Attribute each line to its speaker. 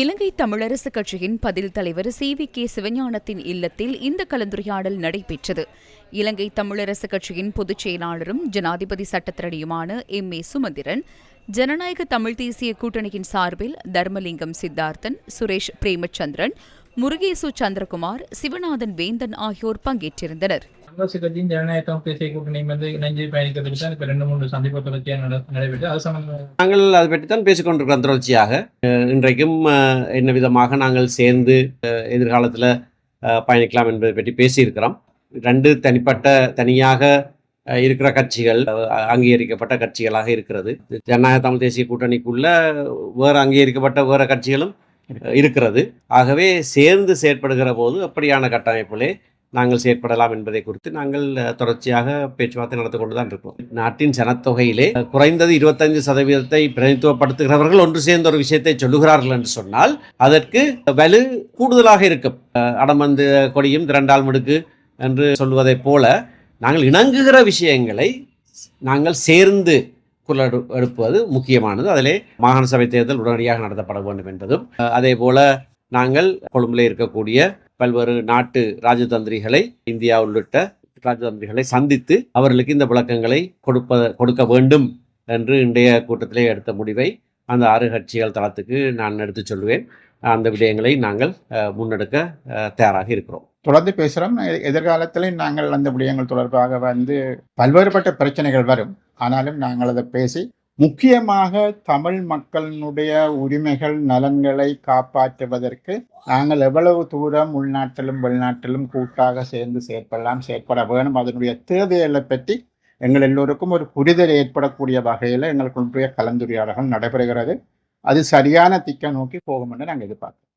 Speaker 1: இலங்கை தமிழரசு கட்சியின் பதில் தலைவர் சி.வி.கே. சிவஞானத்தின் இல்லத்தில் இந்த கலந்துரையாடல் நடைபெற்றது. இலங்கை தமிழரசு கட்சியின் பொதுச் செயலாளரும் ஜனாதிபதி சட்டத்திரணியுமான எம்.ஏ. சுமந்திரன், ஜனநாயக தமிழ் தேசிய கூட்டணியின் சார்பில் தர்மலிங்கம் சித்தார்த்தன், சுரேஷ் பிரேமச்சந்திரன், முருகேசு சந்திரகுமார், சிவநாதன் வேந்தன் ஆகியோர் பங்கேற்றிருந்தனர்.
Speaker 2: அரசு கட்சியின் ஜனநாயக தமிழ் தேசிய கூட்டணியும் இணைஞ்சு பயணிக்கிறதுக்கு தான் இப்போ 2-3 சந்திப்பு தொடர்ச்சியாக நடைபெற்று அது சம்பந்தமாக
Speaker 3: நாங்கள் அதை பற்றித்தான் பேசிக்கொண்டிருக்கிறோம். தொடர்ச்சியாக இன்றைக்கும் என்ன விதமாக நாங்கள் சேர்ந்து எதிர்காலத்தில் பயணிக்கலாம் என்பதை பற்றி பேசியிருக்கிறோம். 2 தனியாக இருக்கிற கட்சிகள் அங்கீகரிக்கப்பட்ட கட்சிகளாக இருக்கிறது. ஜனநாயக தமிழ் தேசிய கூட்டணிக்குள்ள வேறு அங்கீகரிக்கப்பட்ட வேறு கட்சிகளும் இருக்கிறது. ஆகவே சேர்ந்து செயற்படுகிற போது அப்படியான கட்டமைப்பிலே நாங்கள் செயற்படலாம் என்பதை குறித்து நாங்கள் தொடர்ச்சியாக பேச்சுவார்த்தை நடத்தி கொண்டுதான் இருக்கோம். நாட்டின் ஜனத்தொகையிலே குறைந்தது 25% பிரதிநிதித்துவப்படுத்துகிறவர்கள் ஒன்று சேர்ந்த ஒரு விஷயத்தை சொல்லுகிறார்கள் என்று சொன்னால் அதற்கு வலு கூடுதலாக இருக்கும். அடமந்து கொடியும் திரண்டால் முடுக்கு என்று சொல்வதைப் போல நாங்கள் இணங்குகிற விஷயங்களை நாங்கள் சேர்ந்து குரல் எழுப்புவது முக்கியமானது. அதிலே மாகாண சபை தேர்தல் உடனடியாக நடத்தப்பட வேண்டும் என்பதும், அதே போல நாங்கள் கொழும்பில் இருக்கக்கூடிய பல்வேறு நாட்டு ராஜதந்திரிகளை, இந்தியா உள்ளிட்ட ராஜதந்திரிகளை சந்தித்து அவர்களுக்கு இந்த விளக்கங்களை கொடுக்க வேண்டும் என்று இன்றைய கூட்டத்திலே எடுத்த முடிவை அந்த 6 கட்சிகள் தளத்துக்கு நான் எடுத்துச் சொல்வேன். அந்த விடயங்களை நாங்கள் முன்னெடுக்க தயாராக இருக்கிறோம்.
Speaker 4: தொடர்ந்து பேசுகிறோம். எதிர்காலத்தில் நாங்கள் அந்த விடயங்கள் தொடர்பாக பல்வேறுபட்ட பிரச்சனைகள் வரும். ஆனாலும் நாங்கள் அதை பேசி முக்கியமாக தமிழ் மக்களினுடைய உரிமைகள் நலன்களை காப்பாற்றுவதற்கு நாங்கள் எவ்வளவு தூரம் உள்நாட்டிலும் வெளிநாட்டிலும் கூட்டாக சேர்ந்து செயற்பட வேணும், அதனுடைய தேவைகளை பற்றி எங்கள் எல்லோருக்கும் ஒரு புரிதல் ஏற்படக்கூடிய வகையில் எங்களுக்குடைய கலந்துரையாடல்கள் நடைபெறுகிறது. அது சரியான திக்கை நோக்கி போகும் என்று நாங்கள் எதிர்பார்க்கிறோம்.